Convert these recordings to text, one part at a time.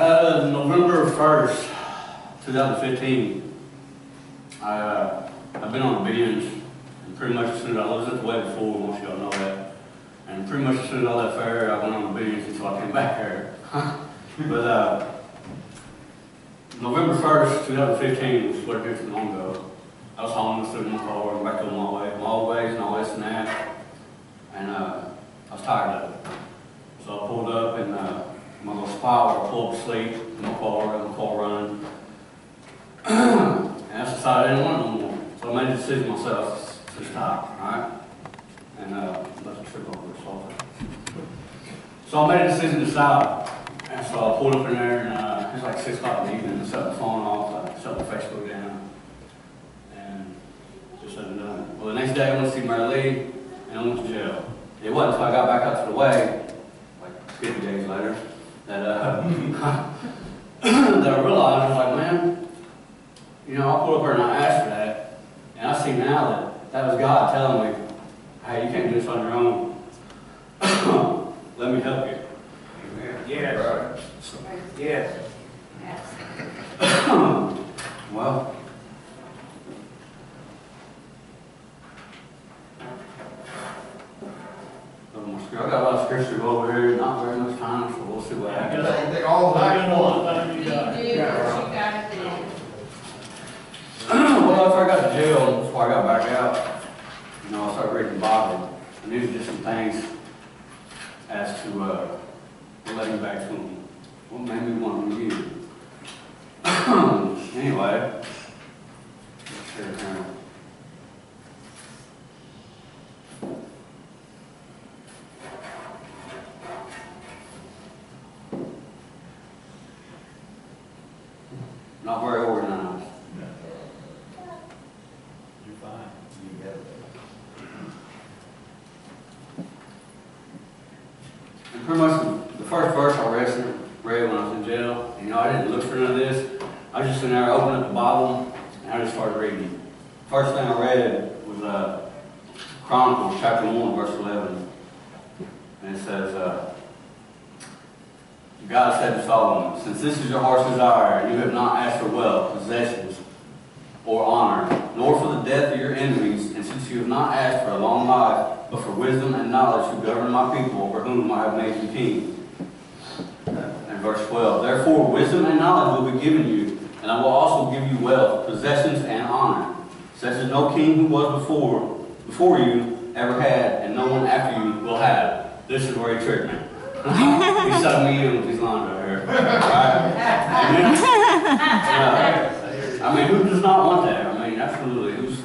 November 1st, 2015, I've been on a binge, and pretty much as soon as I was at the way before, most of y'all know that, and pretty much as soon as I left there, I went on a binge until I came back here. But November 1st, 2015 was what it did long ago. I was home, stood in my car, and back on my old ways and all this and that, and I was tired of it. So I pulled up in my little spot where I pulled up to sleep in my car running. And I decided I didn't want it no more. So I made a decision myself to stop, alright? And let's trip over this all. So I made a decision to stop. And so I pulled up in there and it was like 6 o'clock in the evening. I shut the phone off, I shut my Facebook down. And just said and done. Well, the next day I went to see Mary Lee and I went to jail. It wasn't until I got back out to the way, like 50 days later, that, that I realized, I was like, man, you know, I pulled up there and I asked for that, and I see now that that was God telling me, hey, you can't do this on your own. Let me help you. Yes. Yes. Well, I got a lot of scripture to go over here, not very much time, so we'll see what happens. All the time. Well, after I got to jail, before I got back out, you know, I started reading the Bible, and these are just some things as to relating back to him. What made me want to review? Anyway, let's see it now. Not very organized. You're fine. You got it. And pretty much the first verse I read when I was in jail, you know, I didn't look for none of this. I was just sitting there, opening up the Bible, and I just started reading. First thing I read was Chronicles chapter 1, verse 11. And it says, God said to Solomon, since this is your heart's desire, and you have not asked for wealth, possessions, or honor, nor for the death of your enemies, and since you have not asked for a long life, but for wisdom and knowledge to govern my people over whom I have made you king. And verse 12, therefore wisdom and knowledge will be given you, and I will also give you wealth, possessions, and honor, such as no king who was before you ever had, and no one after you will have. This is where he tricked me. He shut me in with these lines right here. Right? I mean, who does not want that? I mean, absolutely.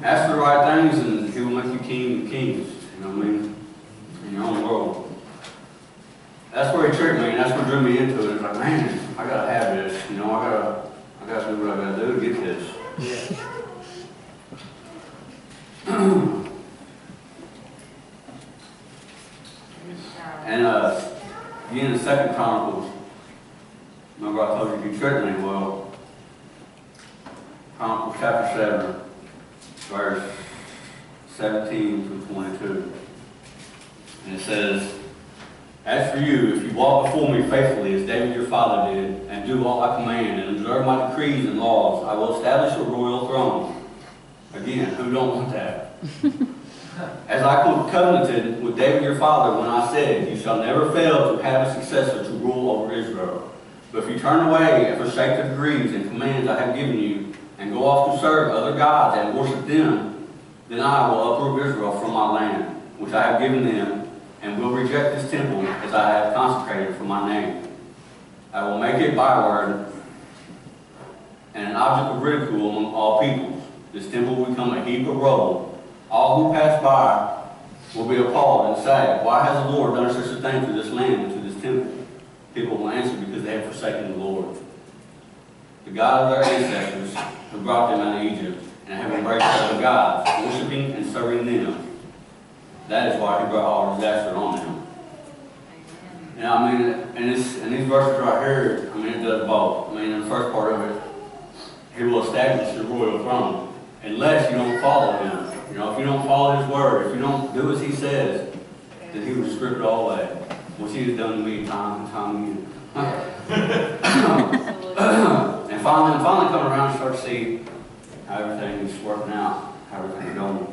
Ask for the right things and he will make you king of kings. You know what I mean? In your own world. That's where he tricked me, and that's what drew me into it. It's like, man, I gotta have this. You know, I gotta do what I gotta do to get this. Yeah. And again, in 2 Chronicles, remember I told you tricked me? Well, Chronicles chapter 7, verse 17 through 22. And it says, as for you, if you walk before me faithfully as David your father did, and do all I command, and observe my decrees and laws, I will establish a royal throne. Again, who don't want that? As I covenanted with David your father when I said, you shall never fail to have a successor to rule over Israel. But if you turn away and forsake the decrees and commands I have given you, and go off to serve other gods and worship them, then I will uproot Israel from my land, which I have given them, and will reject this temple as I have consecrated for my name. I will make it byword and an object of ridicule among all peoples. This temple will become a heap of rubble. All who pass by will be appalled and say, why has the Lord done such a thing to this land and to this temple? People will answer, because they have forsaken the Lord, the God of their ancestors, who brought them out of Egypt, and have embraced other gods, worshiping and serving them. That is why he brought all disaster on them. And I mean, and these verses right here, I mean, it does both. I mean, in the first part of it, he will establish the royal throne, unless you don't follow him. You know, if you don't follow his word, if you don't do as he says, then he will strip it all away, which he has done to me time and time again. finally come around and start to see how everything is working out, how everything's going.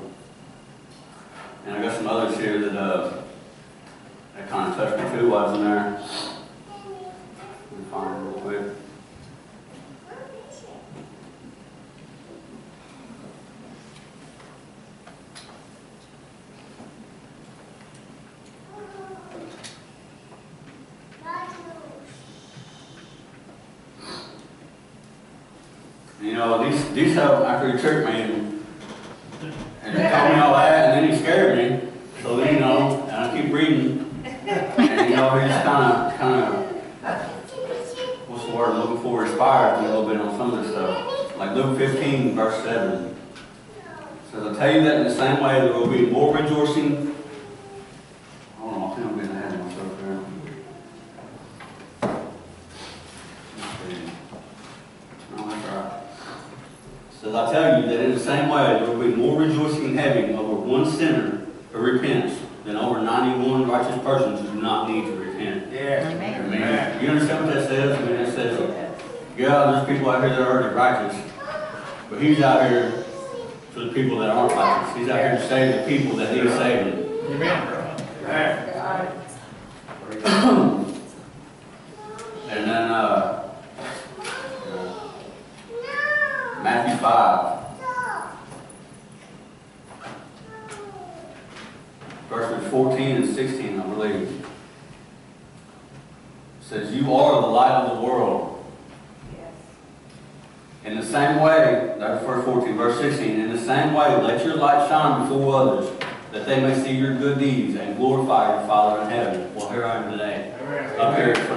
And I got some others here that kind of touched me too while I was in there. Let me find them real quick. You know, these helped after he tricked me and he told me all that, and then he scared me. So then, you know, and I keep reading, and you know, he just kind of, what's the word I'm looking for, inspired me a little bit on some of this stuff. Like Luke 15, verse 7. It says, I tell you that in the same way there will be more rejoicing. Hold on, I think I'm getting ahead of myself here. No, that's right. Says, I tell you that in the same way there will be more rejoicing in heaven over one sinner who repents than over 91 righteous persons who do not need to repent. Yeah. Amen. You understand what that says? I mean, it says, yeah, there's people out here that are already righteous, but he's out here for the people that aren't righteous. He's out here to save the people that he's saving. Amen. And then Matthew 5. Verses 14 and 16, I believe. It says, you are the light of the world. Yes. In the same way, that's verse 14, verse 16, in the same way, let your light shine before others, that they may see your good deeds and glorify your Father in heaven. Well, here I am today. Up here for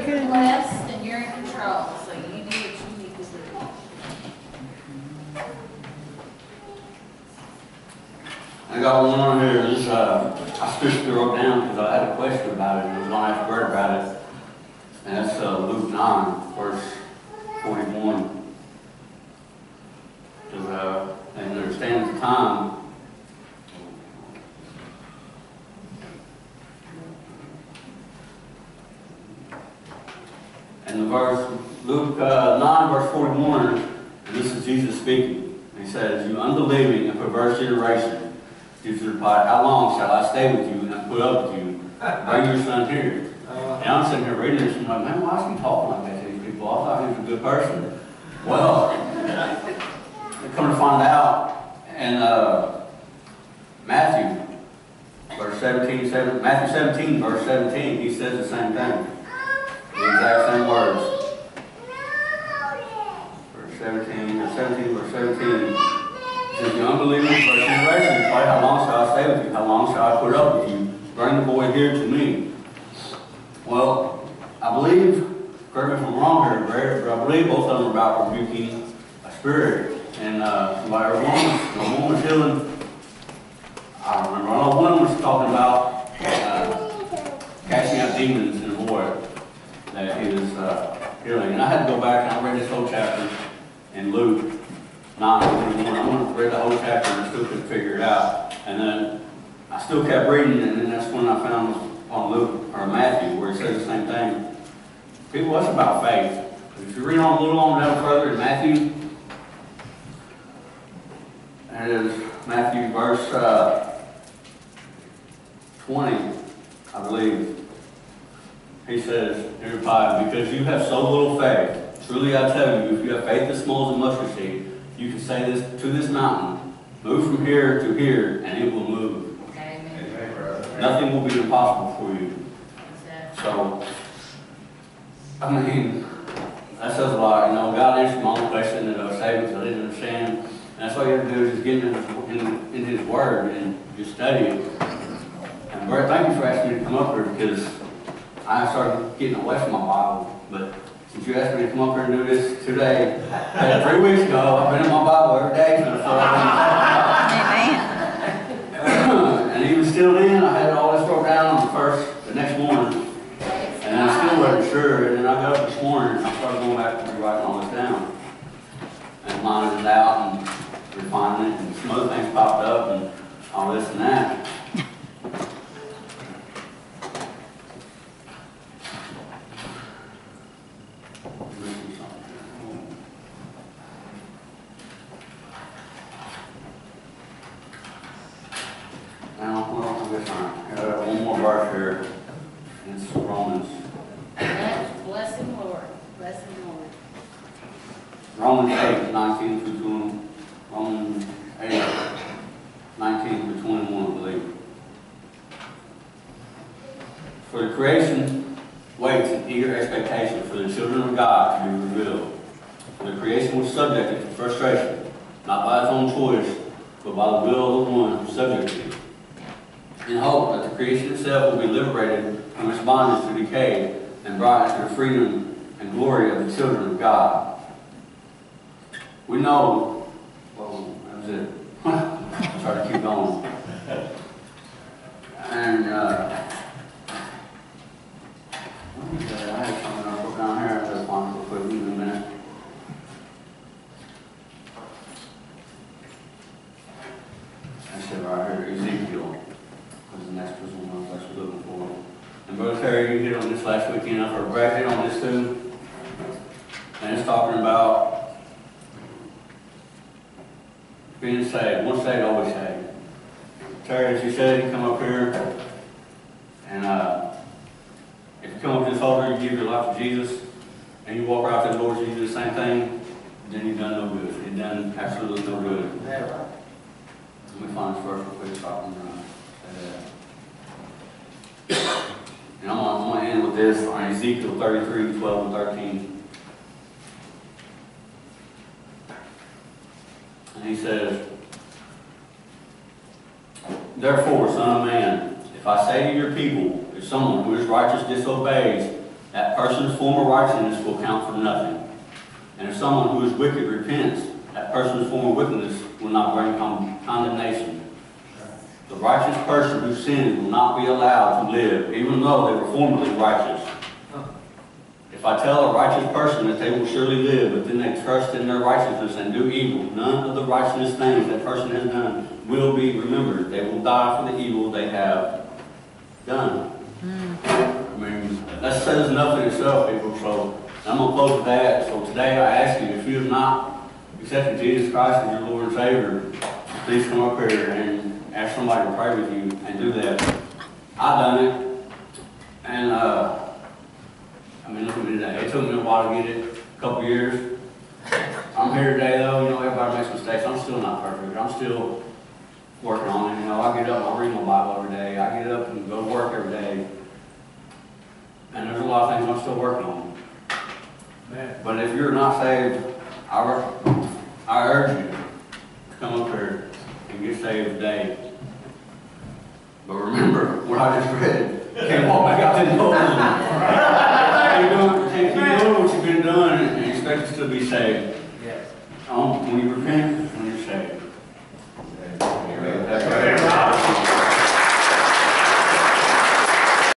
You're blessed and you're in control, so you do what you need to do. I got one on here. This, I switched it up down because I had a question about it and I was going to ask Bert about it. And that's Luke 9, verse 41. Because they understand the time. And the verse, Luke 9, verse 41, and this is Jesus speaking. He says, you unbelieving and perverse generation. Jesus replied, how long shall I stay with you and put up with you? Bring your son here. And I'm sitting here reading this and I'm like, man, why is he talking like that to these people? I thought he was a good person. Well, come to find out, and Matthew 17, verse 17, he says the same thing. The exact same words. Verse 17, verse 17. It says, you unbelieving first generation, how long shall I stay with you? How long shall I put up with you? Bring the boy here to me. Well, I believe, correct me if I'm wrong here, Brad, but I believe both of them are about rebuking a spirit. And somebody, a woman was healing, I don't remember, one was talking about casting out demons in a boy that he was healing. And I had to go back and I read this whole chapter in Luke 9, 21. I wanted to read the whole chapter and I still couldn't figure it out. And then I still kept reading, and then that's when I found on Luke or Matthew where it says the same thing. People, that's about faith. If you read on a little on down further in Matthew, and it is Matthew verse 20, I believe. He says, he replied, because you have so little faith, truly I tell you, if you have faith as small as a mustard seed, you can say this to this mountain, move from here to here, and it will move. Amen. Nothing will be impossible for you. So, I mean, that says a lot. You know, God answered my own question that I was saving because I didn't understand. And that's all you have to do is just get in His Word and just study it. And Brett, thank you for asking me to come up here because I started getting away from my Bible. But since you asked me to come up here and do this today, 3 weeks ago, I've been in my Bible every day since I started. And even still then, I had all this wrote down on the first brochure, and then I got up this morning and I started going back and rewriting all this down. And lining it out and refining it, and some other things popped up and all this and that. Now, well, I guess I got one more verse here. It's Romans. Bless him, Lord. Bless him, Lord. Romans 8, 19 through 20. Romans 8, 19 through 21, I believe. For the creation waits in eager expectation for the children of God to be revealed. For the creation was subjected to frustration, not by its own choice, but by the will of the one who subjected it, in hope that the creation itself will be liberated from its bondage to decay and brought into the freedom and glory of the children of God. We know, well, that was it. I'll try to keep going. And, I had something I put down here. I'll find it real quick in a minute. That's it right here, Ezekiel. Was the next one I was actually looking for. And Brother Terry, you hit on this last weekend. I've heard Brad hit on this too. And it's talking about being saved. Once saved, always saved. Terry, as you said, you come up here and if you come up to this altar, you give your life to Jesus, and you walk out to the Lord, you do the same thing, then you've done no good. You've done absolutely no good. Let me find this verse real quick so I can say that. And I'm going to end with this on Ezekiel 33, 12 and 13. And he says, therefore, son of man, if I say to your people, if someone who is righteous disobeys, that person's former righteousness will count for nothing. And if someone who is wicked repents, that person's former wickedness will not bring condemnation. The righteous person who sins will not be allowed to live, even though they were formerly righteous. If I tell a righteous person that they will surely live, but then they trust in their righteousness and do evil, none of the righteous things that person has done will be remembered. They will die for the evil they have done. I mean, that says enough in itself, people. So I'm going to close with that. So today I ask you, if you have not accepted Jesus Christ as your Lord and Savior, please come up here and ask somebody to pray with you and do that. I've done it. And, I mean, look at me today. It took me a while to get it, a couple years. I'm here today, though. You know, everybody makes mistakes. I'm still not perfect. I'm still working on it. You know, I get up, I read my Bible every day. I get up and go to work every day. And there's a lot of things I'm still working on. Man. But if you're not saved, I urge you to come up here and get saved today. But remember what I just read. Can't walk back out the door. Can't keep doing what you've been doing and expect us to be saved. Yes. When you repent